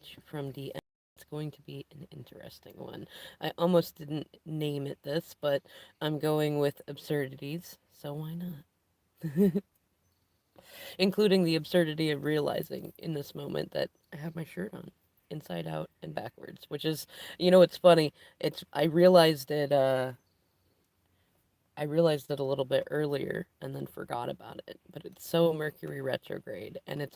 message from DM. It's going to be an interesting one. I almost didn't name it this, but I'm going with absurdities, so why not? Including the absurdity of realizing in this moment that I have my shirt on inside out and backwards, which is, it's funny. It's I realized it a little bit earlier and then forgot about it, but it's so Mercury retrograde, and it's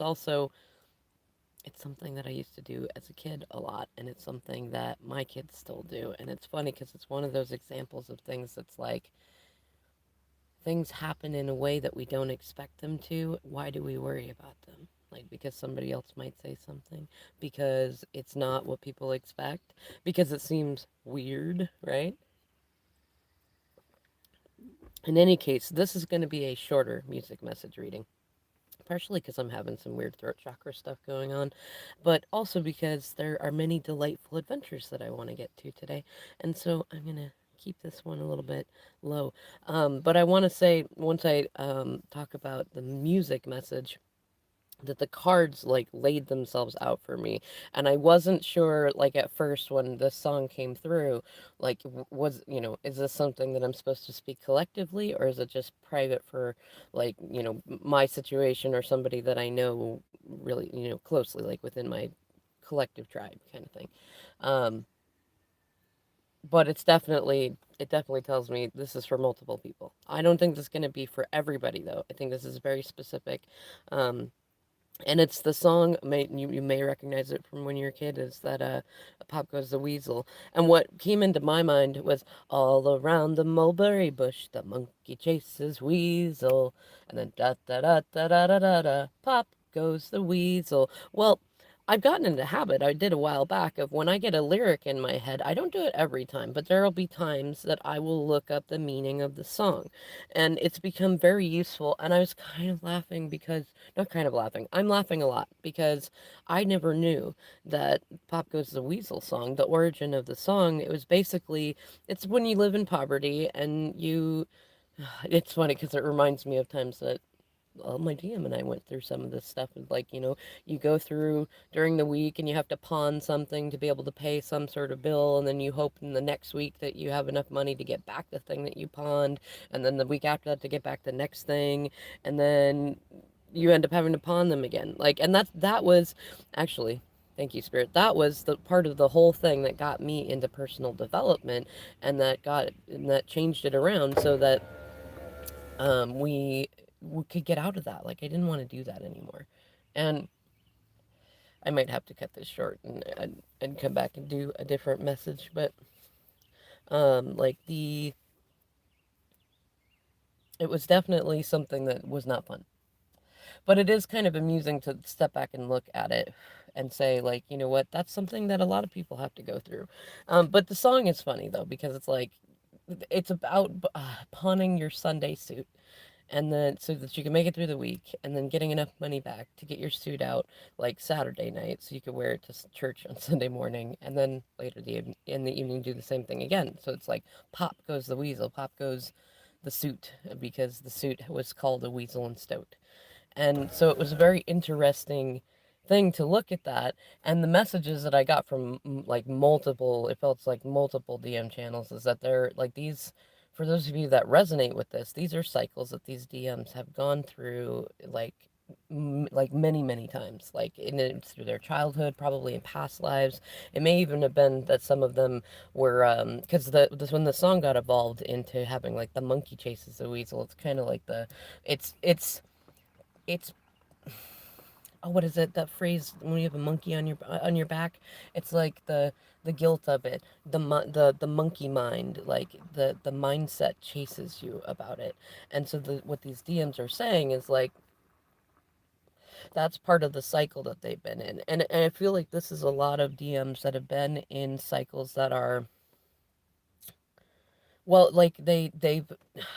something that I used to do as a kid a lot, and it's something that my kids still do. And it's funny because it's one of those examples of things that's like things happen in a way that we don't expect them to. Why do we worry about them? Like, because somebody else might say something, because it's not what people expect, because it seems weird, right? In any case, this is going to be a shorter music message reading. Partially because I'm having some weird throat chakra stuff going on, but also because there are many delightful adventures that I want to get to today. And so I'm going to keep this one a little bit low. But I want to say, once I talk about the music message, that the cards like laid themselves out for me, and I wasn't sure like at first when this song came through, like was is this something that I'm supposed to speak collectively, or is it just private for like my situation or somebody that I know really closely, like within my collective tribe kind of thing. um but it definitely tells me this is for multiple people. I don't think this is going to be for everybody though. I think this is very specific. um and it's the song, you may recognize it from when you're a kid, is that Pop Goes the Weasel. And what came into my mind was all around the mulberry bush, the monkey chases Weasel. And then da da da da da da da da, Pop goes the Weasel. Well, I've gotten into the habit, I did a while back, of when I get a lyric in my head, I don't do it every time, but there will be times that I will look up the meaning of the song. And it's become very useful. And I was kind of laughing because not kind of laughing. I'm laughing a lot because I never knew that Pop Goes the Weasel song, the origin of the song, it was basically, it's when you live in poverty and it's funny because it reminds me of times that my GM and I went through some of this stuff. Like, you go through during the week and you have to pawn something to be able to pay some sort of bill, and then you hope in the next week that you have enough money to get back the thing that you pawned, and then the week after that to get back the next thing, and then you end up having to pawn them again. Like, and that was actually, thank you, Spirit. That was the part of the whole thing that got me into personal development, and that changed it around so that we could get out of that. Like, I didn't want to do that anymore. And I might have to cut this short and come back and do a different message, but like it was definitely something that was not fun. But it is kind of amusing to step back and look at it and say, like, you know what, that's something that a lot of people have to go through. But the song is funny though, because it's like it's about pawning your Sunday suit, and then so that you can make it through the week, and then getting enough money back to get your suit out like Saturday night so you could wear it to church on Sunday morning, and then later in the evening do the same thing again. So it's like pop goes the weasel, pop goes the suit, because the suit was called a weasel and stout. And so it was a very interesting thing to look at that. And the messages that I got from like multiple, it felt like multiple DM channels, is that they're like these, for those of you that resonate with this, these are cycles that these DMs have gone through, like many times, like through their childhood, probably in past lives. It may even have been that some of them were because this when the song got evolved into having like the monkey chases the weasel, it's kind of like the it's oh, what is it, that phrase when you have a monkey on your back? It's like the guilt of it, the monkey mind, like the mindset chases you about it. And so what these DMs are saying is like that's part of the cycle that they've been in. And I feel like this is a lot of DMs that have been in cycles that are, well, like they've,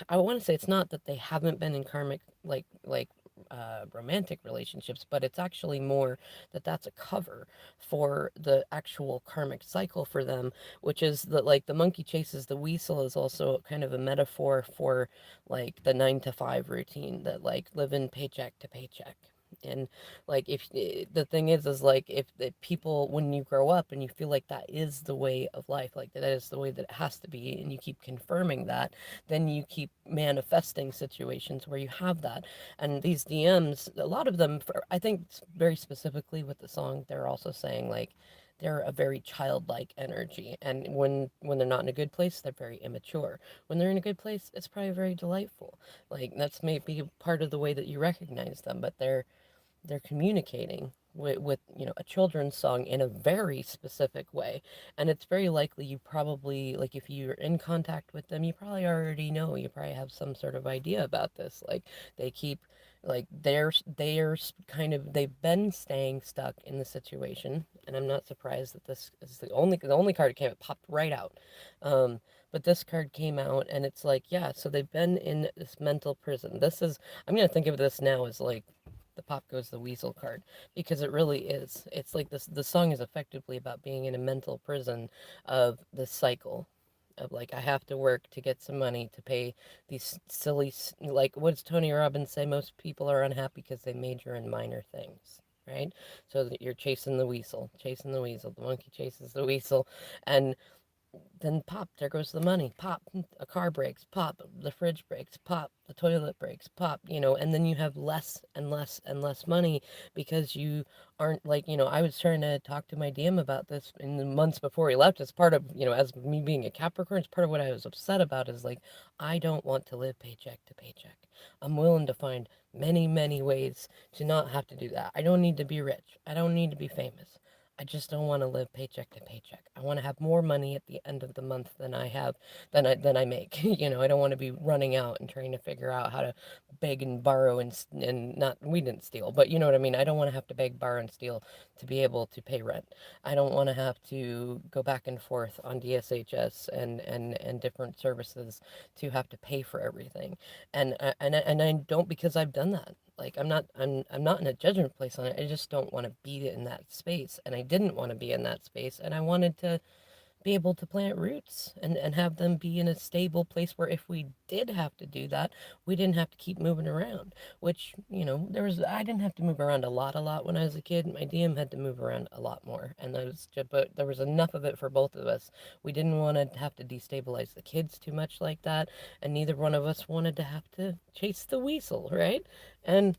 I want to say it's not that they haven't been in karmic, romantic relationships, but it's actually more that that's a cover for the actual karmic cycle for them, which is that like the monkey chases the weasel is also kind of a metaphor for like the 9 to 5 routine, that like living paycheck to paycheck. And like if the thing is like if the people when you grow up and you feel like that is the way of life, like that is the way that it has to be, and you keep confirming that, then you keep manifesting situations where you have that. And these DMs, a lot of them, I think very specifically with the song, they're also saying like they're a very childlike energy, and when they're not in a good place, they're very immature. When they're in a good place, it's probably very delightful. Like that's maybe part of the way that you recognize them, but they're communicating with a children's song in a very specific way. And it's very likely you probably, like, if you're in contact with them, you probably already know, you probably have some sort of idea about this. Like they keep, like they're kind of, they've been staying stuck in the situation, and I'm not surprised that this is the only card that came, it popped right out. But this card came out, and it's like, yeah, so they've been in this mental prison. This is, I'm gonna think of this now as like the pop goes the weasel card, because it really is. It's like this, the song is effectively about being in a mental prison of the cycle of like, I have to work to get some money to pay these silly, like, what does Tony Robbins say? Most people are unhappy because they major in minor things, right? So that you're chasing the weasel, the monkey chases the weasel. And then pop, there goes the money. Pop, a car breaks. Pop, the fridge breaks. Pop, the toilet breaks. Pop, and then you have less and less and less money because you aren't, like, I was trying to talk to my DM about this in the months before he left. As part of, as me being a Capricorn, it's part of what I was upset about is like, I don't want to live paycheck to paycheck. I'm willing to find many, many ways to not have to do that. I don't need to be rich. I don't need to be famous. I just don't want to live paycheck to paycheck. I want to have more money at the end of the month than I have than I make. I don't want to be running out and trying to figure out how to beg and borrow and not, we didn't steal, but you know what I mean. I don't want to have to beg, borrow, and steal to be able to pay rent. I don't want to have to go back and forth on DSHS and different services to have to pay for everything. And I don't, because I've done that. Like I'm not in a judgment place on it. I just don't want to be in that space, and I didn't want to be in that space, and I wanted to be able to plant roots and have them be in a stable place where if we did have to do that, we didn't have to keep moving around. Which, I didn't have to move around a lot when I was a kid. My DM had to move around a lot more, and but there was enough of it for both of us. We didn't want to have to destabilize the kids too much like that, and neither one of us wanted to have to chase the weasel, right? And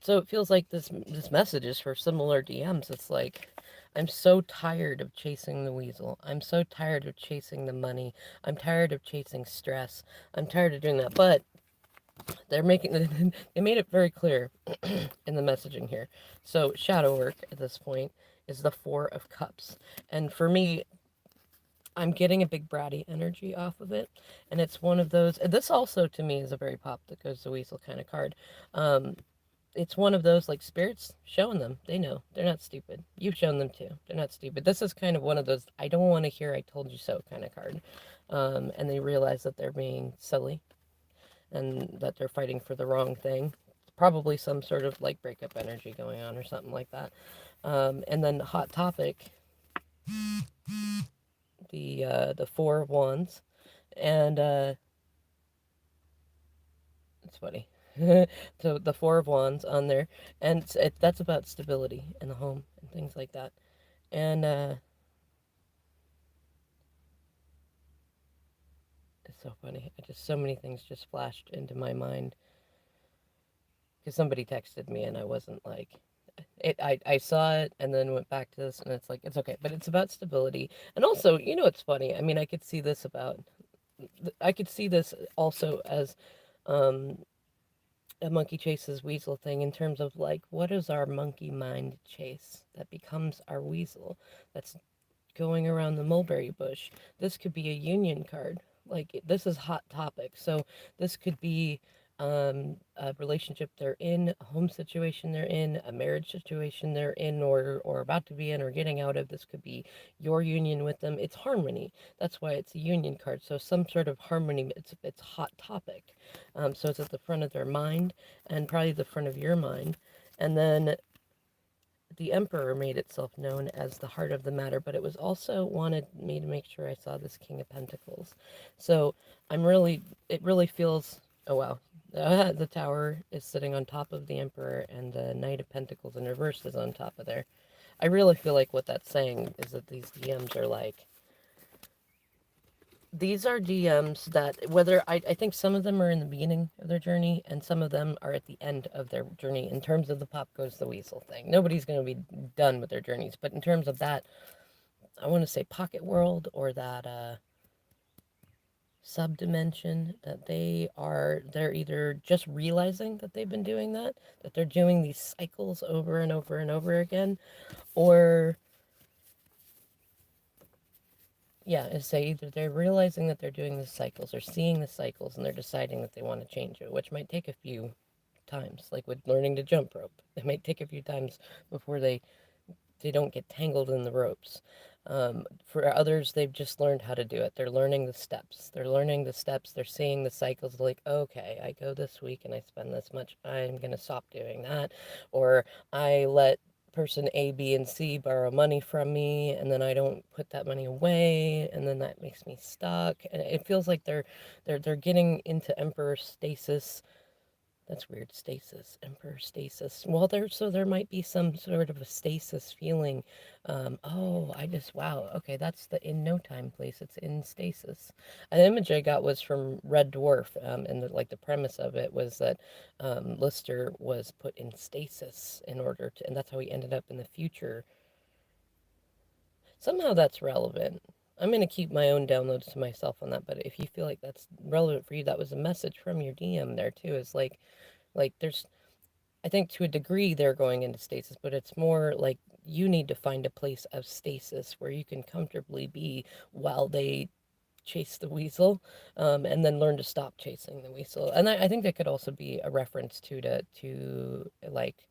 so it feels like this message is for similar DMs. It's like, I'm so tired of chasing the weasel. I'm so tired of chasing the money. I'm tired of chasing stress. I'm tired of doing that. But they're making they made it very clear in the messaging here. So shadow work at this point is the Four of Cups. And for me, I'm getting a big bratty energy off of it. And it's one of those, this also to me is a very pop that goes the weasel kind of card. It's one of those, like, spirits showing them they know they're not stupid. You've shown them too, they're not stupid. This is kind of one of those I don't want to hear I told you so kind of card. And they realize that they're being silly and that they're fighting for the wrong thing. Probably some sort of like breakup energy going on or something like that. And then hot topic, the Four of Wands. And it's funny. So the Four of Wands on there, and that's about stability in the home and things like that. And it's so funny. I just, so many things just flashed into my mind because somebody texted me and I wasn't like it. I saw it and then went back to this, and it's like, it's okay, but it's about stability. And also, it's funny. I mean, I could see this also as um a monkey chases weasel thing, in terms of like, what is our monkey mind chase that becomes our weasel that's going around the mulberry bush? This could be a union card. Like, this is hot topic. So this could be a relationship they're in, a home situation they're in, a marriage situation they're in, or about to be in, or getting out of. This could be your union with them. It's harmony. That's why it's a union card. So some sort of harmony. It's hot topic. So it's at the front of their mind, and probably the front of your mind. And then the Emperor made itself known as the heart of the matter, but it was also wanted me to make sure I saw this King of Pentacles. So it really feels Oh wow. The tower is sitting on top of the Emperor, and the Knight of Pentacles in reverse is on top of there. I really feel like what that's saying is that these DMs are like, these are DMs that, whether I think some of them are in the beginning of their journey and some of them are at the end of their journey in terms of the pop goes the weasel thing. Nobody's going to be done with their journeys, but in terms of that, I want to say pocket world or that subdimension that they're either just realizing that they've been doing that they're doing these cycles over and over and over again, or yeah, is say either they're realizing that they're doing the cycles or seeing the cycles and they're deciding that they want to change it, which might take a few times, like with learning to jump rope. It might take a few times before they don't get tangled in the ropes. For others, they've just learned how to do it. They're learning the steps. They're learning the steps. They're seeing the cycles. Like, okay, I go this week and I spend this much. I'm going to stop doing that. Or I let person A, B, and C borrow money from me, and then I don't put that money away, and then that makes me stuck. And it feels like they're getting into emperor stasis. That's weird. Stasis, emperor stasis. Well, there might be some sort of a stasis feeling. Oh, wow. Okay, that's the in no time place. It's in stasis. An image I got was from Red Dwarf, and the premise of it was that Lister was put in stasis in order to, and that's how he ended up in the future. Somehow that's relevant. I'm going to keep my own downloads to myself on that, but if you feel like that's relevant for you, that was a message from your DM there too. Is like there's, I think to a degree they're going into stasis, but it's more like you need to find a place of stasis where you can comfortably be while they chase the weasel, and then learn to stop chasing the weasel. And I think that could also be a reference to like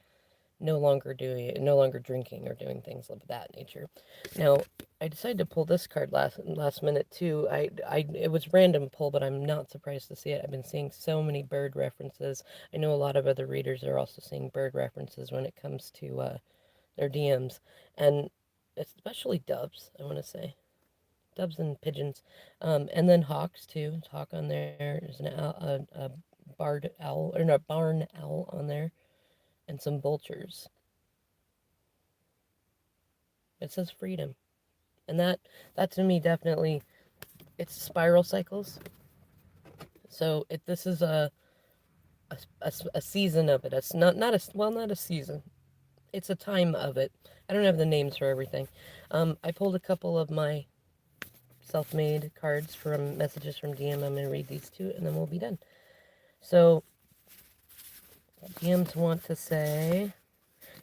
no longer drinking or doing things of that nature. Now, I decided to pull this card last minute too. It was random pull, but I'm not surprised to see it. I've been seeing so many bird references. I know a lot of other readers are also seeing bird references when it comes to their DMs, and especially doves. I want to say doves and pigeons, and then hawks too. There's hawk on there. There's an owl, a barred owl or no barn owl on there, and some vultures. It says freedom. And that to me definitely, it's spiral cycles. So this is a season of it. It's not a season. It's a time of it. I don't have the names for everything. I pulled a couple of my self-made cards from messages from DM. I'm going to read these two and then we'll be done. So DMs want to say,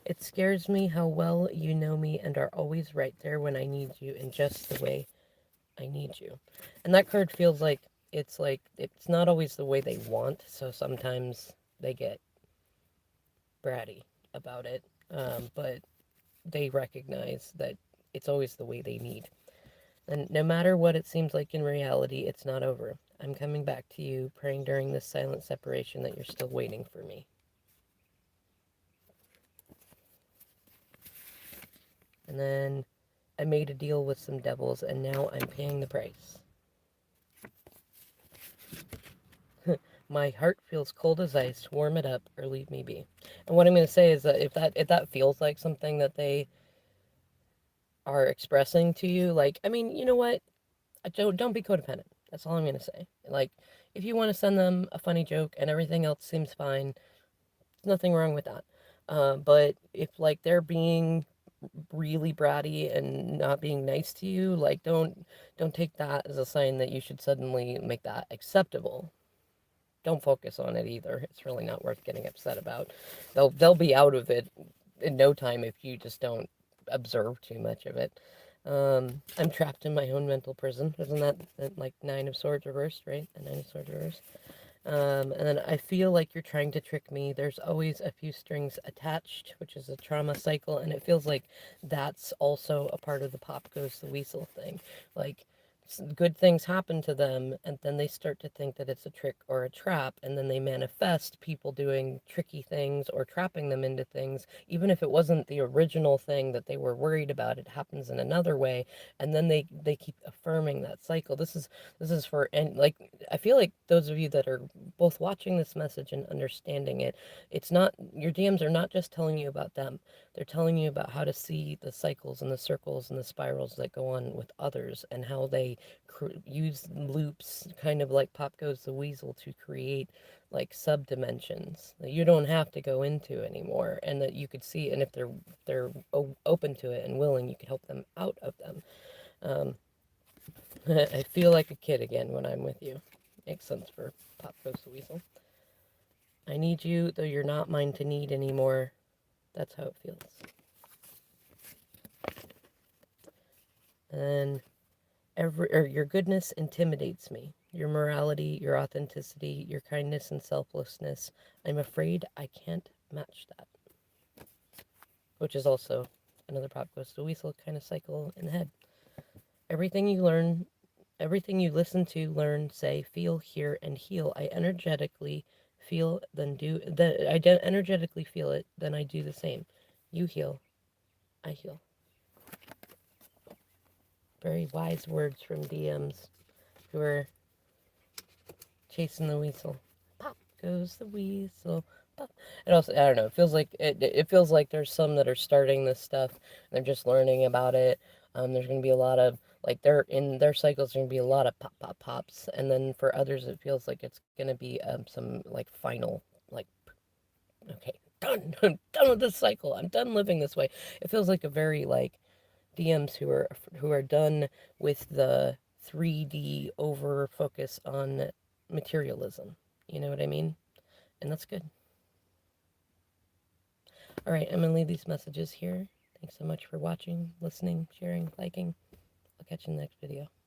it scares me how well you know me and are always right there when I need you in just the way I need you. And that card feels like it's not always the way they want, so sometimes they get bratty about it. But they recognize that it's always the way they need. And no matter what it seems like in reality, it's not over. I'm coming back to you, praying during this silent separation that you're still waiting for me. And then I made a deal with some devils, and now I'm paying the price. My heart feels cold as ice. Warm it up or leave me be. And what I'm going to say is that if that feels like something that they are expressing to you, like, I mean, you know what? Don't be codependent. That's all I'm going to say. Like, if you want to send them a funny joke and everything else seems fine, there's nothing wrong with that. But if like they're being really bratty and not being nice to you, like don't take that as a sign that you should suddenly make that acceptable. Don't focus on it either. It's really not worth getting upset about. They'll be out of it in no time if you just don't observe too much of it. I'm trapped in my own mental prison. Isn't that like Nine of Swords reversed, right? The Nine of Swords reversed. And then I feel like you're trying to trick me. There's always a few strings attached, which is a trauma cycle, and it feels like that's also a part of the pop goes the weasel thing. Like good things happen to them, and then they start to think that it's a trick or a trap, and then they manifest people doing tricky things or trapping them into things, even if it wasn't the original thing that they were worried about. It happens in another way, and then they keep affirming that cycle. This is for, and like, I feel like those of you that are both watching this message and understanding it, it's not, your DMs are not just telling you about them. They're telling you about how to see the cycles and the circles and the spirals that go on with others, and how they use loops, kind of like Pop Goes the Weasel, to create like subdimensions that you don't have to go into anymore, and that you could see. And if they're open to it and willing, you could help them out of them. Um, I feel like a kid again when I'm with you. Makes sense for Pop Goes the Weasel. I need you, though you're not mine to need anymore. That's how it feels. And your goodness intimidates me. Your morality, your authenticity, your kindness and selflessness. I'm afraid I can't match that. Which is also another Pop Goes to Weasel kind of cycle in the head. Everything you learn, everything you listen to, learn, say, feel, hear, and heal, I energetically feel, then do. Then I energetically feel it, then I do the same. You heal, I heal. Very wise words from DMs who are chasing the weasel. Pop goes the weasel. Pop. It also, I don't know. It feels like it feels like there's some that are starting this stuff. And they're just learning about it. There's going to be a lot of, like, they're in their cycles. There's going to be a lot of pop pop pops, and then for others it feels like it's going to be some like final, like, okay, done. I'm done with this cycle. I'm done living this way. It feels like a very like DMs who are done with the 3D over focus on materialism. You know what I mean? And that's good. All right, I'm going to leave these messages here. Thanks so much for watching, listening, sharing, liking. I'll catch you in the next video.